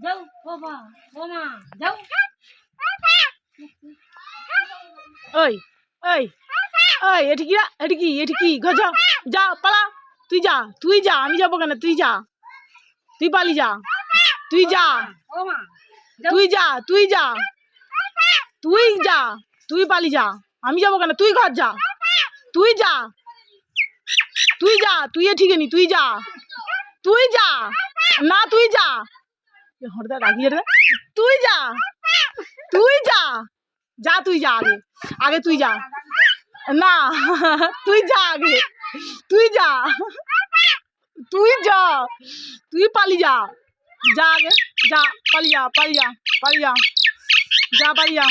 যাও বাবা ও মা যাও। ওই ওই ওই এটি কি গজা যা পালা, তুই যা আমি যাবো কেন, তুই যা, তুই পালি যা, তুই যা, ও মা তুই যা, তুই পালি যা, আমি যাবো কেন, তুই ঘর যা, তুই যা, তুই ঠিক নি, তুই যা না, তুই যা হরদা রাগিয়ে রে, তুই যা তুই যা আগে তুই যা না তুই যা আগে, তুই যা তুই পালি যা আগে, যা পালি যা, যা পালি যা।